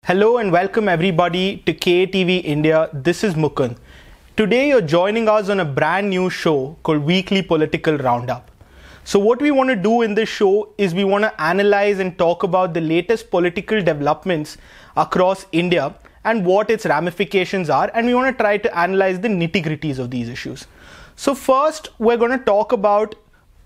Hello and welcome everybody to KATV India. This is Mukund. Today you're joining us on a brand new show called Weekly Political Roundup. So what we want to do in this show is we want to analyze and talk about the latest political developments across India and what its ramifications are, and we want to try to analyze the nitty-gritties of these issues. So first we're going to talk about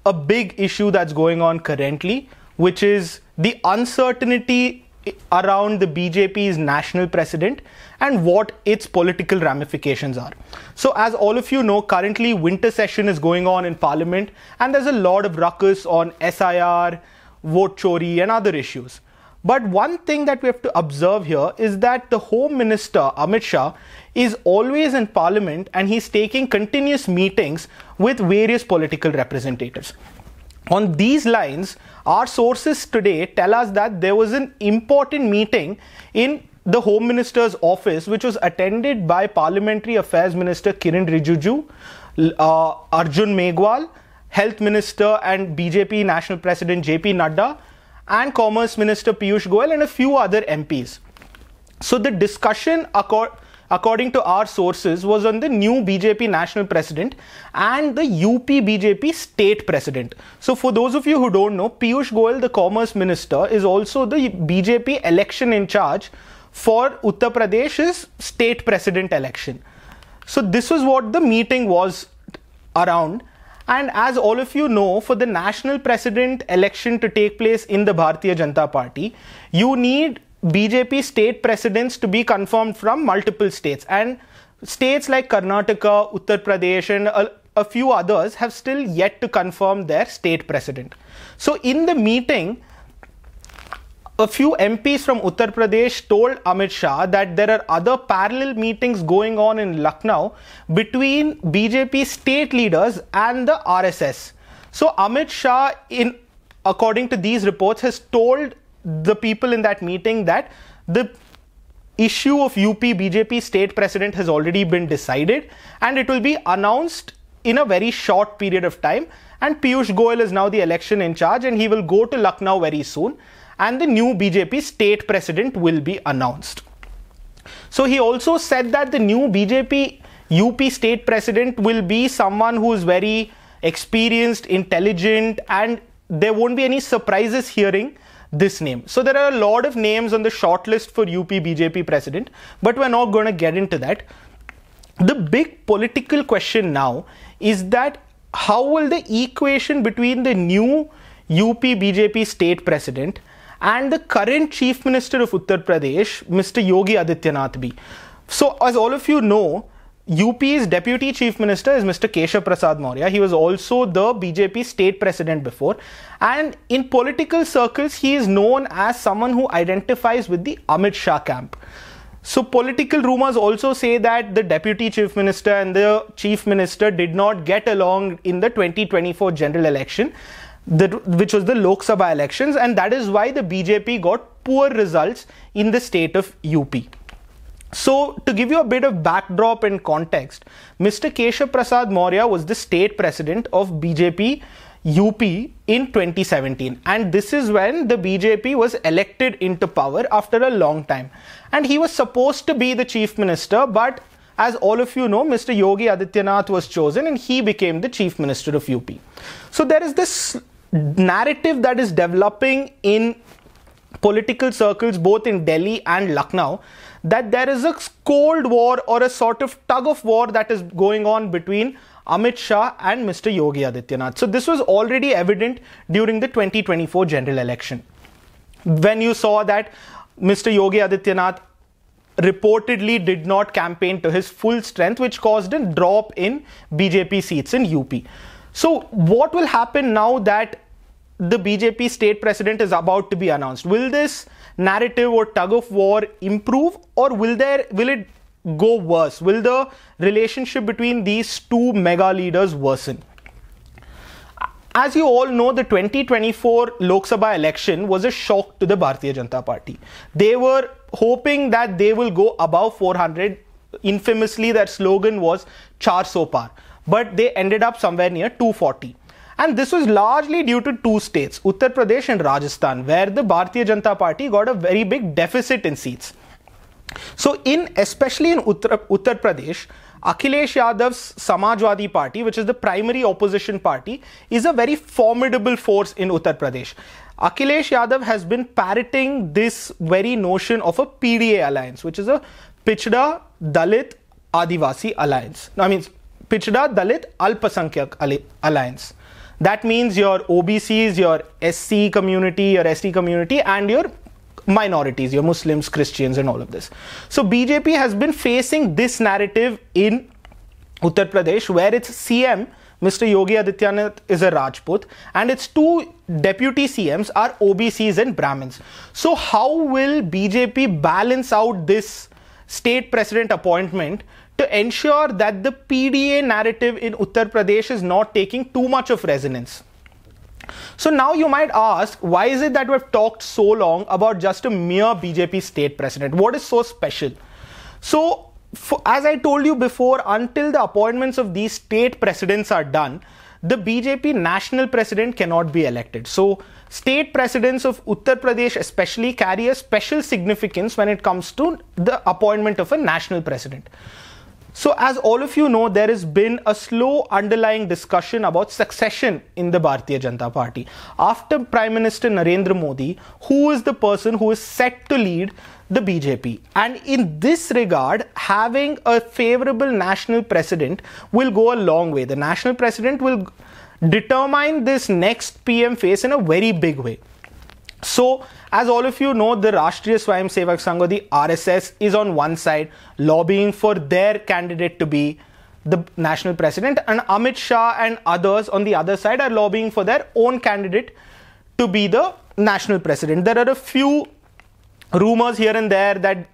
a big issue that's going on currently, which is the uncertainty around the BJP's national president and what its political ramifications are. So as all of you know, currently winter session is going on in Parliament and there's a lot of ruckus on SIR, vote chori and other issues. But one thing that we have to observe here is that the Home Minister Amit Shah is always in Parliament and he's taking continuous meetings with various political representatives. On these lines, our sources today tell us that there was an important meeting in the Home Minister's office which was attended by Parliamentary Affairs Minister Kiran Rijiju, Arjun Megwal, Health Minister and BJP National President JP Nadda, and Commerce Minister Piyush Goyal and a few other MPs. So the discussion according to our sources was on the new BJP national president and the UP BJP state president. So for those of you who don't know, Piyush Goyal, the Commerce Minister, is also the BJP election in charge for Uttar Pradesh's state president election. So this was what the meeting was around. And as all of you know, for the national president election to take place in the Bharatiya Janata Party, you need BJP state presidents to be confirmed from multiple states, and states like Karnataka, Uttar Pradesh and a few others have still yet to confirm their state president. So in the meeting, a few MPs from Uttar Pradesh told Amit Shah that there are other parallel meetings going on in Lucknow between BJP state leaders and the RSS. So Amit Shah, according to these reports, has told the people in that meeting that the issue of UP BJP state president has already been decided and it will be announced in a very short period of time, and Piyush Goyal is now the election in charge and he will go to Lucknow very soon and the new BJP state president will be announced. So he also said that the new BJP UP state president will be someone who is very experienced, intelligent, and there won't be any surprises hearing this name. So there are a lot of names on the shortlist for UP BJP president, but we're not going to get into that. The big political question now is that how will the equation between the new UP BJP state president and the current chief minister of Uttar Pradesh, Mr. Yogi Adityanath, be? So as all of you know, UP's deputy chief minister is Mr. Keshav Prasad Maurya. He was also the BJP state president before, and in political circles he is known as someone who identifies with the Amit Shah camp. So political rumors also say that the deputy chief minister and the chief minister did not get along in the 2024 general election, which was the Lok Sabha elections, and that is why the BJP got poor results in the state of UP. So to give you a bit of backdrop and context, Mr. Keshav Prasad Maurya was the state president of BJP UP in 2017, and this is when the BJP was elected into power after a long time, and he was supposed to be the chief minister, but as all of you know, Mr. Yogi Adityanath was chosen and he became the chief minister of UP. So there is this narrative that is developing in political circles both in Delhi and Lucknow that there is a cold war or a sort of tug of war that is going on between Amit Shah and Mr. Yogi Adityanath. So this was already evident during the 2024 general election, when you saw that Mr. Yogi Adityanath reportedly did not campaign to his full strength, which caused a drop in BJP seats in UP. So what will happen now that the BJP state president is about to be announced? Will this narrative or tug of war improve, or will it go worse? Will the relationship between these two mega leaders worsen? As you all know, the 2024 Lok Sabha election was a shock to the Bharatiya Janata Party. They were hoping that they will go above 400. Infamously, their slogan was 400 par, but they ended up somewhere near 240. And this was largely due to two states, Uttar Pradesh and Rajasthan, where the Bharatiya Janata Party got a very big deficit in seats. So especially in Uttar Pradesh, Akhilesh Yadav's Samajwadi Party, which is the primary opposition party, is a very formidable force in Uttar Pradesh. Akhilesh Yadav has been parroting this very notion of a PDA alliance, which is a Pichda Dalit Adivasi alliance. I mean, Pichda Dalit Alpasankyak alliance. That means your OBCs, your SC community, your ST community, and your minorities, your Muslims, Christians, and all of this. So BJP has been facing this narrative in Uttar Pradesh, where its CM, Mr. Yogi Adityanath, is a Rajput, and its two deputy CMs are OBCs and Brahmins. So how will BJP balance out this state president appointment to ensure that the PDA narrative in Uttar Pradesh is not taking too much of resonance? So now you might ask, why is it that we've talked so long about just a mere BJP state president? What is so special? So, as I told you before, until the appointments of these state presidents are done, the BJP national president cannot be elected. So, state presidents of Uttar Pradesh especially carry a special significance when it comes to the appointment of a national president. So, as all of you know, there has been a slow underlying discussion about succession in the Bharatiya Janata Party. After Prime Minister Narendra Modi, who is the person who is set to lead the BJP? And in this regard, having a favorable national president will go a long way. The national president will determine this next PM phase in a very big way. So, as all of you know, the Rashtriya Swayamsevak Sangh, the RSS, is on one side lobbying for their candidate to be the national president, and Amit Shah and others on the other side are lobbying for their own candidate to be the national president. There are a few rumors here and there that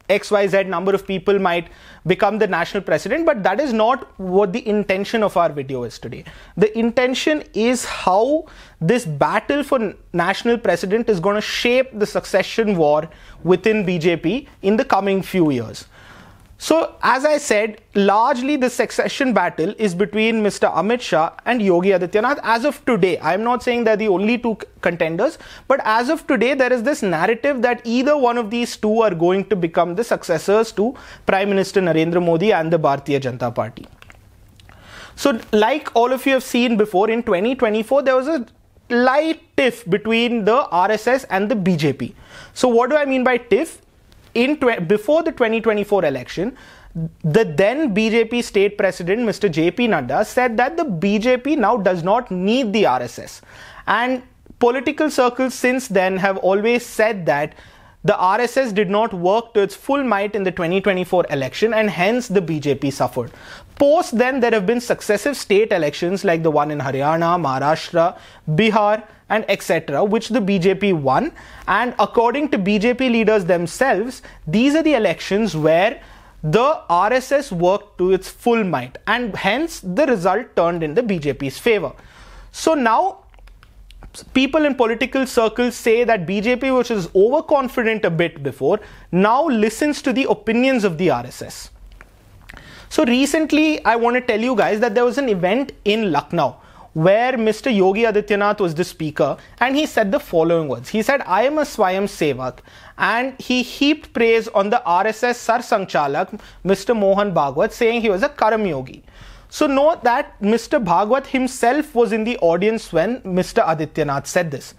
XYZ number of people might become the national president, but that is not what the intention of our video is today. The intention is how this battle for national president is going to shape the succession war within BJP in the coming few years. So, as I said, largely the succession battle is between Mr. Amit Shah and Yogi Adityanath as of today. I am not saying they're the only two contenders, but as of today, there is this narrative that either one of these two are going to become the successors to Prime Minister Narendra Modi and the Bharatiya Janata Party. So, like all of you have seen before, in 2024, there was a light tiff between the RSS and the BJP. So, what do I mean by tiff? Before the 2024 election, the then BJP state president, Mr. JP Nadda, said that the BJP now does not need the RSS. And political circles since then have always said that the RSS did not work to its full might in the 2024 election, and hence the BJP suffered. Post then, there have been successive state elections like the one in Haryana, Maharashtra, Bihar, and etc., which the BJP won. And according to BJP leaders themselves, these are the elections where the RSS worked to its full might, and hence the result turned in the BJP's favor. So now, people in political circles say that BJP, which was overconfident a bit before, now listens to the opinions of the RSS. So recently, I want to tell you guys that there was an event in Lucknow where Mr. Yogi Adityanath was the speaker, and he said the following words. He said, "I am a Swayam Sevak," and he heaped praise on the RSS Sar Sanchalak, Mr. Mohan Bhagwat, saying he was a Karam Yogi. So note that Mr. Bhagwat himself was in the audience when Mr. Adityanath said this.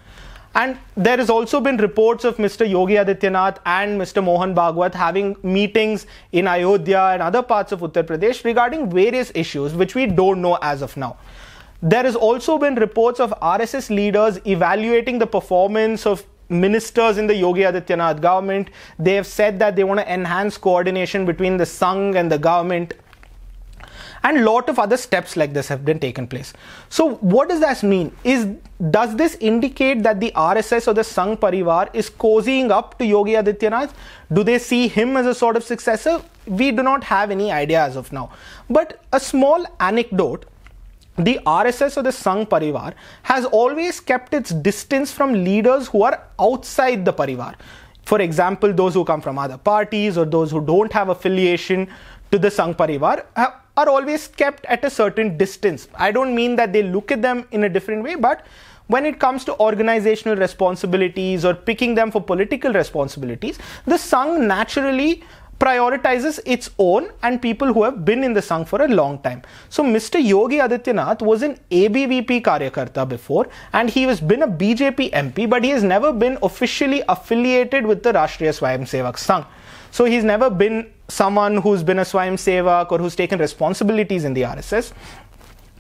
And there has also been reports of Mr. Yogi Adityanath and Mr. Mohan Bhagwat having meetings in Ayodhya and other parts of Uttar Pradesh regarding various issues which we don't know as of now. There has also been reports of RSS leaders evaluating the performance of ministers in the Yogi Adityanath government. They have said that they want to enhance coordination between the Sangh and the government. And a lot of other steps like this have been taken place. So what does that mean? Does this indicate that the RSS or the Sangh Parivar is cozying up to Yogi Adityanath? Do they see him as a sort of successor? We do not have any idea as of now. But a small anecdote, the RSS or the Sangh Parivar has always kept its distance from leaders who are outside the Parivar. For example, those who come from other parties or those who don't have affiliation to the Sangh Parivar are always kept at a certain distance. I don't mean that they look at them in a different way, but when it comes to organizational responsibilities or picking them for political responsibilities, the Sangh naturally prioritizes its own and people who have been in the Sangh for a long time. So Mr. Yogi Adityanath was an ABVP Karyakarta before, and he has been a BJP MP, but he has never been officially affiliated with the Rashtriya Swayamsevak Sangh. So he's never been someone who's been a Swayamsevak or who's taken responsibilities in the RSS.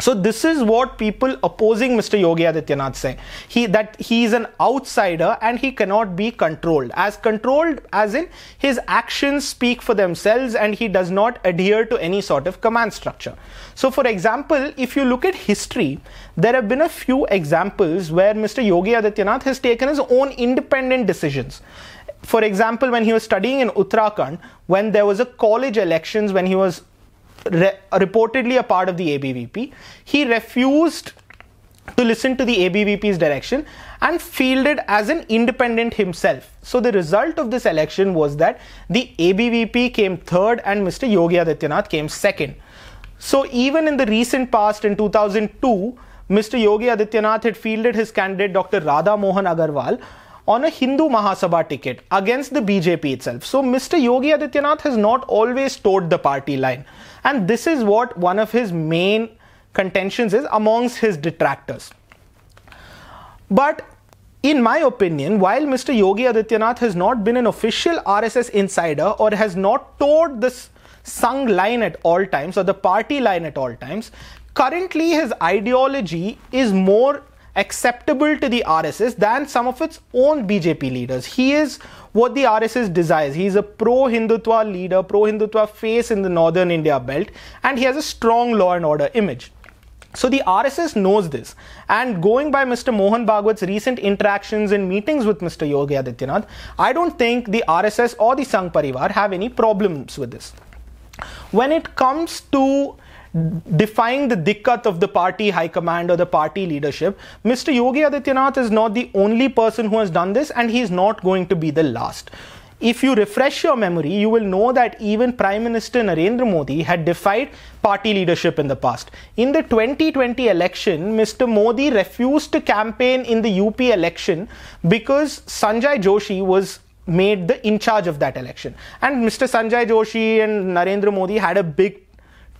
So this is what people opposing Mr. Yogi Adityanath say. That he is an outsider and he cannot be controlled. Controlled as in his actions speak for themselves and he does not adhere to any sort of command structure. So for example, if you look at history, there have been a few examples where Mr. Yogi Adityanath has taken his own independent decisions. For example, when he was studying in Uttarakhand, when there was a college elections, when he was reportedly a part of the ABVP, he refused to listen to the ABVP's direction and fielded as an independent himself. So the result of this election was that the ABVP came third and Mr. Yogi Adityanath came second. So even in the recent past, in 2002, Mr. Yogi Adityanath had fielded his candidate Dr. Radha Mohan Agarwal on a Hindu Mahasabha ticket against the BJP itself. So Mr. Yogi Adityanath has not always toed the party line. And this is what one of his main contentions is amongst his detractors. But in my opinion, while Mr. Yogi Adityanath has not been an official RSS insider or has not toed this Sangh line at all times or the party line at all times, currently his ideology is more acceptable to the RSS than some of its own BJP leaders. He is what the RSS desires. He is a pro-Hindutva leader, pro-Hindutva face in the northern India belt, and he has a strong law and order image. So the RSS knows this, and going by Mr. Mohan Bhagwat's recent interactions and meetings with Mr. Yogi Adityanath, I don't think the RSS or the Sangh Parivar have any problems with this. When it comes to defying the dikkat of the party high command or the party leadership, Mr. Yogi Adityanath is not the only person who has done this, and he is not going to be the last. If you refresh your memory, you will know that even Prime Minister Narendra Modi had defied party leadership in the past. In the 2020 election, Mr. Modi refused to campaign in the UP election because Sanjay Joshi was made the in charge of that election. And Mr. Sanjay Joshi and Narendra Modi had a big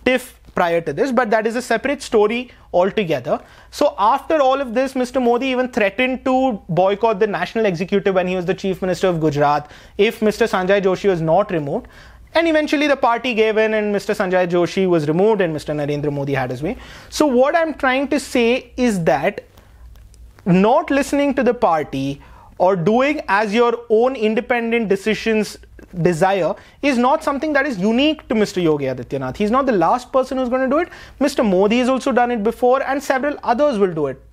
tiff prior to this, but that is a separate story altogether. So after all of this, Mr. Modi even threatened to boycott the national executive when he was the chief minister of Gujarat if Mr. Sanjay Joshi was not removed. And eventually the party gave in and Mr. Sanjay Joshi was removed and Mr. Narendra Modi had his way. So what I'm trying to say is that not listening to the party or doing as your own independent decisions desire is not something that is unique to Mr. Yogi Adityanath. He's not the last person who's going to do it. Mr. Modi has also done it before and several others will do it.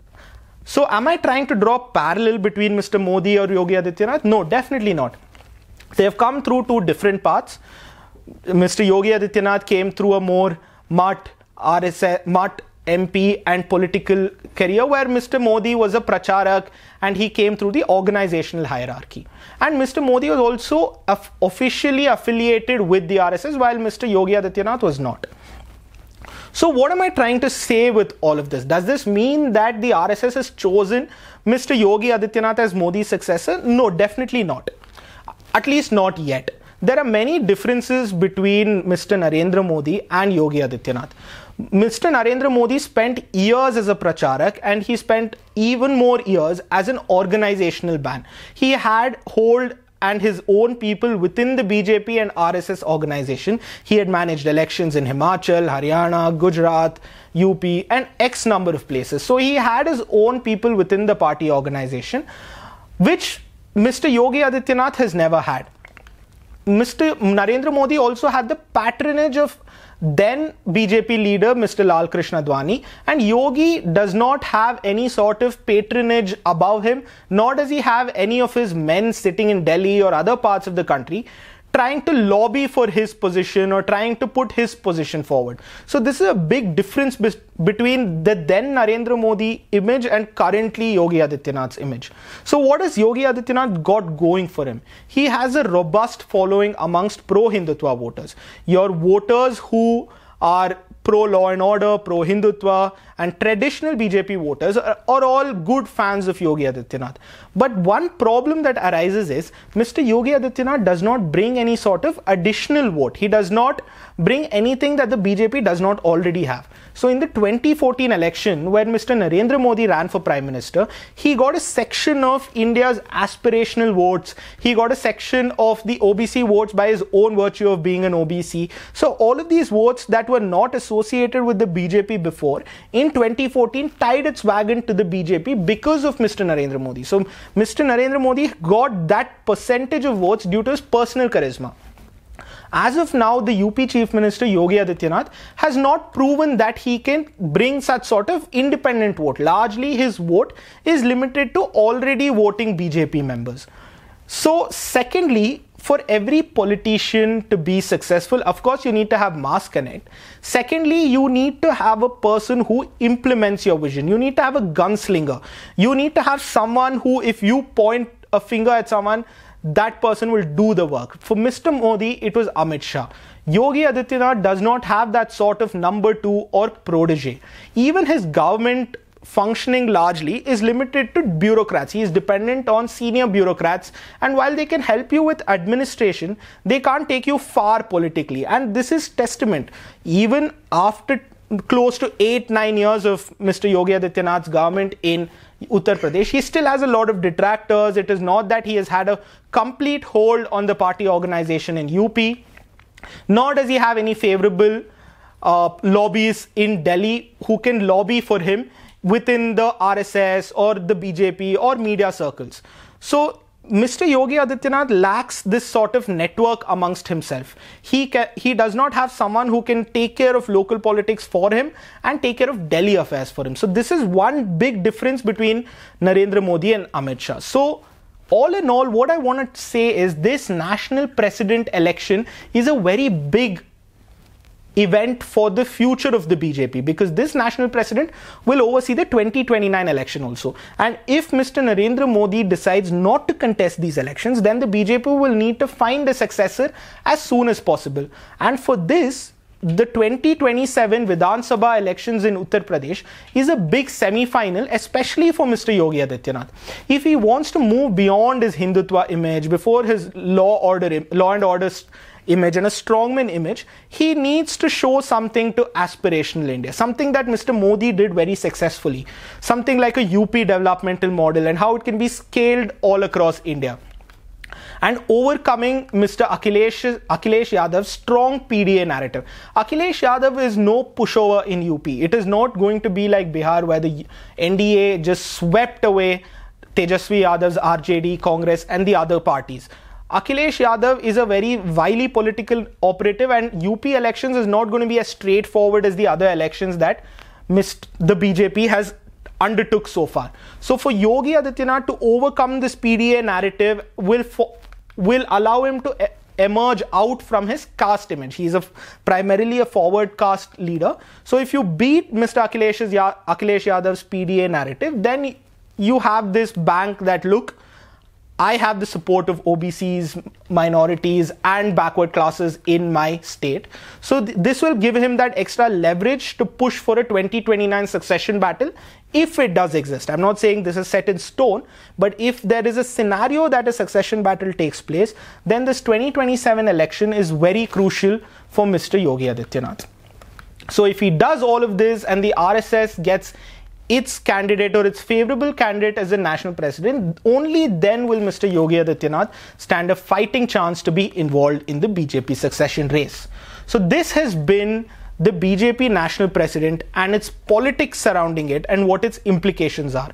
So am I trying to draw parallel between Mr. Modi or Yogi Adityanath? No, definitely not. They have come through two different paths. Mr. Yogi Adityanath came through a more mutt MP and political career, where Mr. Modi was a pracharak and he came through the organizational hierarchy. And Mr. Modi was also officially affiliated with the RSS, while Mr. Yogi Adityanath was not. So what am I trying to say with all of this? Does this mean that the RSS has chosen Mr. Yogi Adityanath as Modi's successor? No, definitely not. At least not yet. There are many differences between Mr. Narendra Modi and Yogi Adityanath. Mr. Narendra Modi spent years as a pracharak and he spent even more years as an organizational man. He had hold and his own people within the BJP and RSS organization. He had managed elections in Himachal, Haryana, Gujarat, UP and X number of places. So he had his own people within the party organization, which Mr. Yogi Adityanath has never had. Mr. Narendra Modi also had the patronage of then BJP leader Mr. Lal Krishna Advani, and Yogi does not have any sort of patronage above him, nor does he have any of his men sitting in Delhi or other parts of the country trying to lobby for his position or trying to put his position forward. So this is a big difference between the then Narendra Modi image and currently Yogi Adityanath's image. So what has Yogi Adityanath got going for him? He has a robust following amongst pro-Hindutva voters. Your voters who are pro-law and order, pro-Hindutva, and traditional BJP voters are all good fans of Yogi Adityanath. But one problem that arises is Mr. Yogi Adityanath does not bring any sort of additional vote. He does not bring anything that the BJP does not already have. So in the 2014 election, when Mr. Narendra Modi ran for Prime Minister, he got a section of India's aspirational votes. He got a section of the OBC votes by his own virtue of being an OBC. So all of these votes that were not associated with the BJP before, in 2014 tied its wagon to the BJP because of Mr. Narendra Modi. So Mr. Narendra Modi got that percentage of votes due to his personal charisma. As of now, the UP Chief Minister Yogi Adityanath has not proven that he can bring such sort of independent vote. Largely, his vote is limited to already voting BJP members. So, secondly, for every politician to be successful, of course, you need to have mass connect. Secondly, you need to have a person who implements your vision. You need to have a gunslinger. You need to have someone who, if you point a finger at someone, that person will do the work. For Mr. Modi, it was Amit Shah. Yogi Adityanath does not have that sort of number two or protege. Even his government functioning largely is limited to bureaucrats. He is dependent on senior bureaucrats, and while they can help you with administration, they can't take you far politically. And this is testament. Even after close to 8-9 years of Mr. Yogi Adityanath's government in Uttar Pradesh, he still has a lot of detractors. It is not that he has had a complete hold on the party organization in UP, nor does he have any favorable lobbies in Delhi who can lobby for him within the RSS or the BJP or media circles. So Mr. Yogi Adityanath lacks this sort of network amongst himself. He does not have someone who can take care of local politics for him and take care of Delhi affairs for him. So this is one big difference between Narendra Modi and Amit Shah. So all in all, what I want to say is this national president election is a very big event for the future of the BJP, because this national president will oversee the 2029 election also. And if Mr. Narendra Modi decides not to contest these elections, then the BJP will need to find a successor as soon as possible. And for this, the 2027 Vidhan Sabha elections in Uttar Pradesh is a big semi-final, especially for Mr. Yogi Adityanath. If he wants to move beyond his Hindutva image, before his law and order image and a strongman image, he needs to show something to aspirational India, something that Mr. Modi did very successfully, something like a UP developmental model and how it can be scaled all across India. And overcoming Mr. Akhilesh Yadav's strong PDA narrative. Akhilesh Yadav is no pushover in UP. It is not going to be like Bihar, where the NDA just swept away Tejasvi Yadav's RJD, Congress and the other parties. Akhilesh Yadav is a very wily political operative, and UP elections is not going to be as straightforward as the other elections that the BJP has undertook so far. So for Yogi Adityanath to overcome this PDA narrative will allow him to emerge out from his caste image. He is primarily a forward caste leader. So if you beat Mr. Akhilesh Yadav's PDA narrative, then you have this bank that, look, I have the support of OBCs, minorities and backward classes in my state. So this will give him that extra leverage to push for a 2029 succession battle, if it does exist. I'm not saying this is set in stone, but if there is a scenario that a succession battle takes place, then this 2027 election is very crucial for Mr. Yogi Adityanath. So if he does all of this and the RSS gets its candidate or its favorable candidate as a national president, only then will Mr. Yogi Adityanath stand a fighting chance to be involved in the BJP succession race. So this has been the BJP national president and its politics surrounding it and what its implications are.